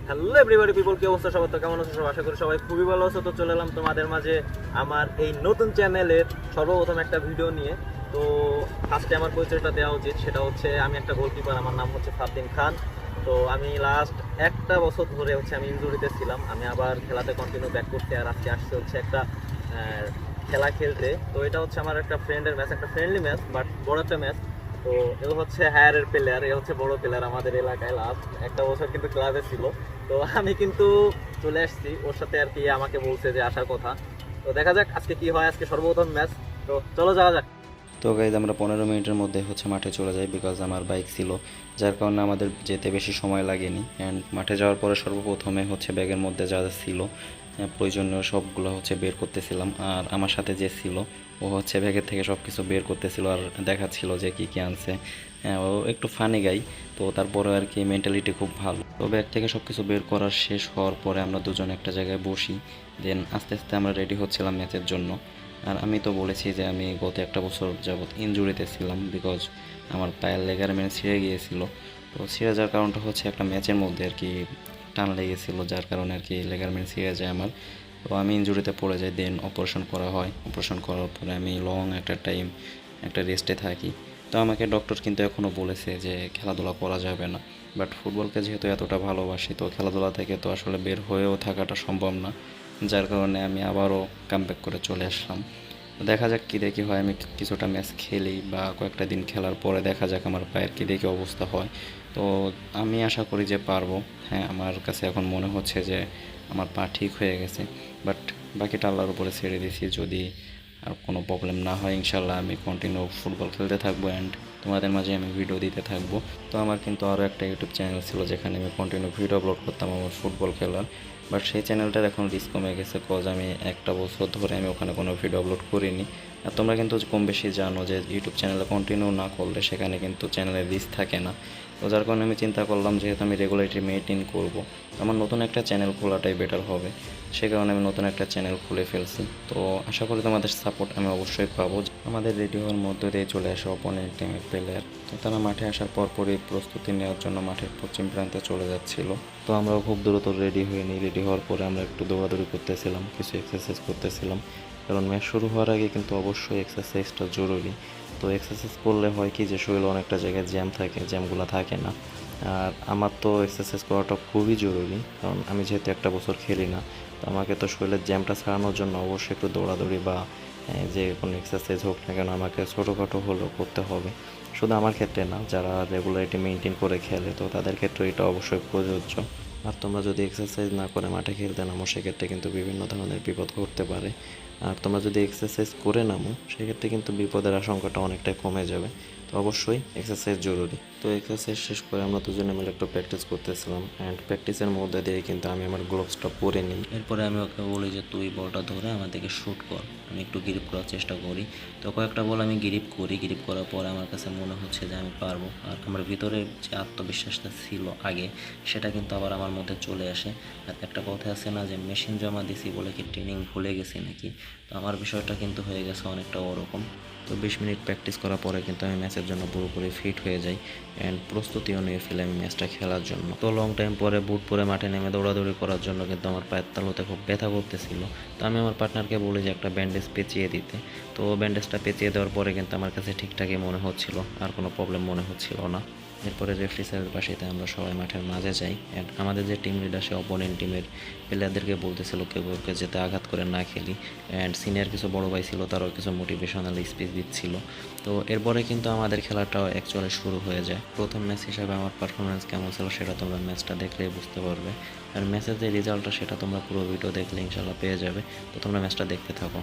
Hello everybody people, কি অবস্থা সবার? তো কেমন আছো সব? আশা করি সবাই খুবই ভালো আছো। তো চলে এলাম তোমাদের মাঝে আমার এই নতুন চ্যানেলের সর্বপ্রথম একটা ভিডিও নিয়ে। তো ফার্স্টে আমার পরিচয়টা দেওয়া উচিত, সেটা হচ্ছে আমি একটা গোলকিপার, আমার নাম হচ্ছে ফারদিন খান। তো আমি লাস্ট একটা বছর ধরে আমি ইনজুরিতে ছিলাম, আমি আবার খেলাতে কন্টিনিউ ব্যাক করতে, আর আজকে আসছে একটা খেলা খেলতে। তো এটা আমার একটা ফ্রেন্ডের ম্যাচ, একটা ফ্রেন্ডলি ম্যাচ, বাট বড় একটা ম্যাচ। তো এ হায়ারের প্লেয়ার, এ বড় প্লেয়ার আমাদের এলাকায়, লাস্ট একটা বছর কিন্তু ক্লাবে ছিল। তো আমি কিন্তু চলে আসছি ওর সাথে, আমাকে বলছে যে আসার কথা। তো দেখা যাক আজকে কি হয়, আজকে সর্বপ্রথম ম্যাচ। তো চলো যাওয়া যাক। তো গাইজ আমরা 15 মিনিটের মধ্যে মাঠে চলে যাই, বিকজ আমার বাইক ছিল, যার কারণে আমাদের যেতে বেশি সময় লাগেনি। অ্যান্ড মাঠে যাওয়ার পরে সর্বপ্রথমে ব্যাগের মধ্যে যা যা ছিল প্রয়োজনীয় সবগুলো বের করতেছিলাম। আর আমার সাথে যে ছিল ও ব্যাগের থেকে সব কিছু বের করতেছিল আর দেখাচ্ছিল যে কী কী আনছে। হ্যাঁ, ও একটু ফানি গাই, তো তারপরে মেন্টালিটি খুব ভালো। তো ব্যাগ থেকে সব কিছু বের করার শেষ হওয়ার পরে আমরা দুজন একটা জায়গায় বসি, দেন আস্তে আস্তে আমরা রেডি হচ্ছিলাম ম্যাচের জন্য। আর আমি তো বলেছি যে আমি গত একটা বছর যাবৎ ইনজুরিতে ছিলাম, বিকজ আমার পায়ের লেগারমেন্ট ছিঁড়ে গিয়েছিল। তো ছিঁড়ে যাওয়ার কারণটা একটা ম্যাচের মধ্যে টান লেগেছিলো, যার কারণে লেগারমেন্ট ছিঁড়ে যায় আমার। তো আমি ইনজুরিতে পড়ে যাই, দেন অপারেশন করা হয়। অপারেশন করার পরে আমি লং একটা টাইম রেস্টে থাকি। তো আমাকে ডক্টর কিন্তু এখনও বলেছে যে খেলাধুলা করা যাবে না, বাট ফুটবলকে যেহেতু এতটা ভালোবাসি, তো খেলাধুলা থেকে তো আসলে বের হয়েও থাকাটা সম্ভব না, যার কারণে আমি আবারও কামব্যাক করে চলে আসলাম। দেখা যাক কী দেখি হয়, আমি কিছুটা ম্যাচ খেলি বা কয়েকটা দিন খেলার পরে দেখা যাক আমার পায়ের কী দেখি অবস্থা হয়। তো আমি আশা করি যে পারবো। হ্যাঁ, আমার কাছে এখন মনে হচ্ছে যে আমার পা ঠিক হয়ে গেছে, বাট বাকিটা আল্লাহর উপরে ছেড়ে দিয়েছি। যদি আর কোনো প্রবলেম না হয়, ইনশাল্লাহ আমি কন্টিনিউ ফুটবল খেলতে থাকবো অ্যান্ড তোমাদের মাঝে আমি ভিডিও দিতে থাকবো। তো আমার কিন্তু আরও একটা ইউটিউব চ্যানেল ছিল যেখানে আমি কন্টিনিউ ভিডিও আপলোড করতাম আমার ফুটবল খেলার, বাট সেই চ্যানেলটার এখন রিস্ক কমে গেছে, কজ আমি একটা বছর ধরে আমি ওখানে কোনো ভিডিও আপলোড করিনি। আর তোমরা কিন্তু কম বেশি জানো যে ইউটিউব চ্যানেলে কন্টিনিউ না করলে সেখানে কিন্তু চ্যানেলের রিস্ক থাকে না। তো যার কারণে আমি চিন্তা করলাম যেহেতু আমি রেগুলারিটি মেনটেন করবো, আমার নতুন একটা চ্যানেল খোলাটাই বেটার হবে। সে কারণে আমি নতুন একটা চ্যানেল খুলে ফেলছি। তো আশা করি তোমাদের সাপোর্ট আমি অবশ্যই পাবো। আমাদের রেডি হওয়ার মধ্যে দিয়ে চলে আসে অপোনেন্ট টিমের প্লেয়ার। তো তারা মাঠে আসার পরপরই প্রস্তুতি নেওয়ার জন্য মাঠের পশ্চিম প্রান্তে চলে যাচ্ছিল। তো আমরাও খুব দ্রুত রেডি হয়ে নিই। রেডি হওয়ার পরে আমরা একটু দৌড়াদৌড়ি করতেছিলাম, কিছু এক্সারসাইজ করতেছিলাম, কারণ ম্যাচ শুরু হওয়ার আগে কিন্তু অবশ্যই এক্সারসাইজটা জরুরি। তো এক্সারসাইজ করলে হয় কি যে শরীরে অনেকটা জায়গায় জ্যাম থাকে, জ্যামগুলো থাকে না। আর আমার তো এক্সারসাইজ করাটা খুবই জরুরি, কারণ আমি যেহেতু একটা বছর খেলি না, তো আমাকে তো শরীরের জ্যামটা ছাড়ানোর জন্য অবশ্যই একটু দৌড়াদৌড়ি বা যে কোনো এক্সারসাইজ হোক না কেন আমাকে ছোটোখাটো হলেও করতে হবে। শুধু আমার ক্ষেত্রে না, যারা রেগুলারিটি মেনটেন করে খেলে তো তাদের ক্ষেত্রে এটা অবশ্যই প্রযোজ্য। আর তোমরা যদি এক্সারসাইজ না করে মাঠে খেলতে নামো সেক্ষেত্রে কিন্তু বিভিন্ন ধরনের বিপদ ঘটতে পারে। আর তোমরা যদি এক্সারসাইজ করে নামো সেক্ষেত্রে কিন্তু বিপদের আশঙ্কাটা অনেকটাই কমে যাবে। তো অবশ্যই এক্সারসাইজ জরুরি। তো এক্সারসাইজ শেষ করে আমরা দুজনে মিলে একটু প্র্যাকটিস করতেছিলাম, অ্যান্ড প্র্যাকটিসের মধ্যে দিয়ে কিন্তু আমি আমার গ্লোভসটা পরে নিই। এরপরে আমি ওকে বলি যে তুই বলটা ধরে আমাদেরকে শ্যুট কর, আমি একটু গ্রিপ করার চেষ্টা করি। তো কয়েকটা বল আমি গ্রিপ করি, গ্রিপ করার পর আমার কাছে মনে হচ্ছে যে আমি পারবো। আর আমার ভিতরে যে আত্মবিশ্বাসটা ছিল আগে, সেটা কিন্তু আবার আমার মধ্যে চলে আসে। আর একটা কথা আছে না যে মেশিন জমা দিছি বলে কি ট্রেনিং ভুলে গেছি নাকি, তো আমার বিষয়টা কিন্তু হয়ে গেছে অনেকটা ওরকম। তো 20 মিনিট প্র্যাকটিস করার পরে কিন্তু আমি ম্যাচের জন্য পুরোপুরি ফিট হয়ে যাই, অ্যান্ড প্রস্তুতিও নিয়ে ফেলে আমি ম্যাচটা খেলার জন্য। তো লং টাইম পরে বুট পরে মাঠে নেমে দৌড়াদৌড়ি করার জন্য কিন্তু আমার পায়ের তালুতে খুব ব্যথা করতেছিল। তো আমি আমার পার্টনারকে বলি যে একটা ব্যান্ডেজ পেঁচিয়ে দিতে। তো ব্যান্ডেজটা পেঁচিয়ে দেওয়ার পরে কিন্তু আমার কাছে ঠিকঠাকই মনে হচ্ছিল, আর কোনো প্রবলেম মনে হচ্ছিল না। এরপরে রেফারি স্যারের পাশেতে আমরা সবাই মাঠের মাঝে যাই, অ্যান্ড আমাদের যে টিম লিডার সে অপোনেন্ট টিমের প্লেয়ারদেরকে বলতেছিল কেউ কেউকে যেতে আঘাত করে না খেলি, অ্যান্ড সিনিয়র কিছু বড় ভাই ছিল তারাও কিছু মোটিভেশনাল স্পিচ দিচ্ছিল। তো এরপরে কিন্তু আমাদের খেলাটাও অ্যাকচুয়ালি শুরু হয়ে যায়। প্রথম ম্যাচ হিসাবে আমার পারফরমেন্স কেমন ছিল সেটা তোমরা ম্যাচটা দেখলেই বুঝতে পারবে, আর ম্যাচের যে রেজাল্টটা সেটা তোমরা পুরো ভিডিও দেখলে ইনশাল্লাহ পেয়ে যাবে। তো তোমরা ম্যাচটা দেখতে থাকো।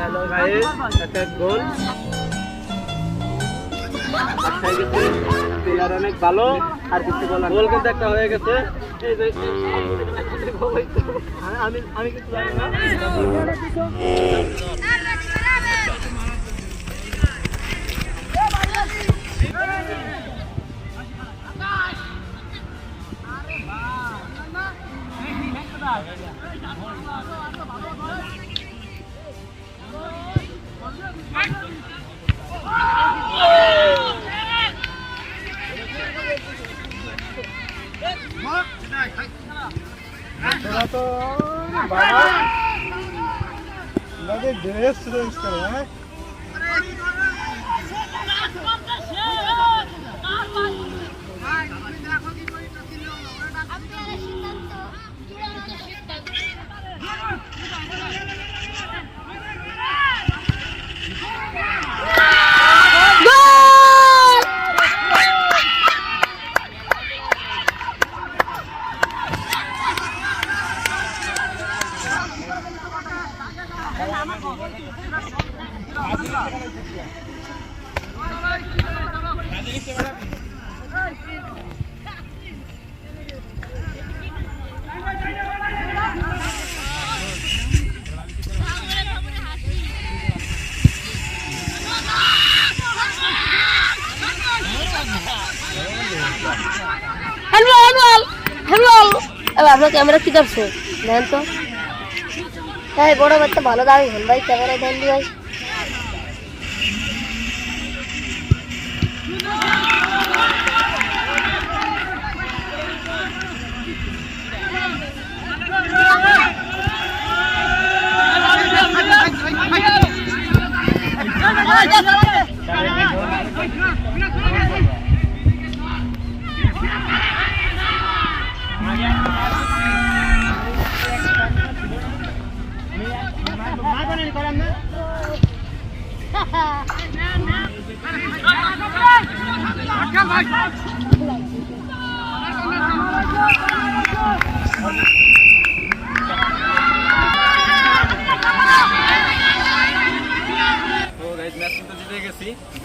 হ্যালো গাইস, একটা গোল প্লেয়ার অনেক ভালো, আর কিছু বলার গোল কিন্তু একটা হয়ে গেছে। আমি কিছু জানি না। ड्रेस चेंज करो हैं আপনার ক্যামেরা কি করছে দেন তো? হ্যাঁ বড় বাচ্চা ভালো দাবি হল ভাই, ক্যামেরা দেন দি ভাই।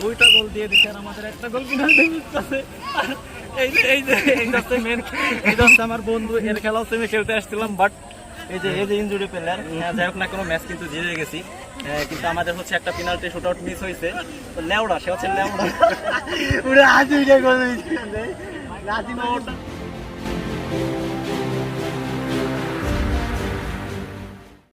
দুইটা গোল দিয়ে দিচ্ছে আর আমাদের একটা গোল কিনা দিচ্ছে। আমার বন্ধু, এর খেলা হচ্ছে আমি খেলতে আসছিলাম, বাট এই যে ইনজুরি প্লেয়ার, যাই হোক না কোনো ম্যাচ কিন্তু জিতে গেছি, কিন্তু আমাদের হচ্ছে একটা পেনাল্টি শুট আউট মিস হয়েছে। তো লেওড়া, সে হচ্ছে লেওড়া।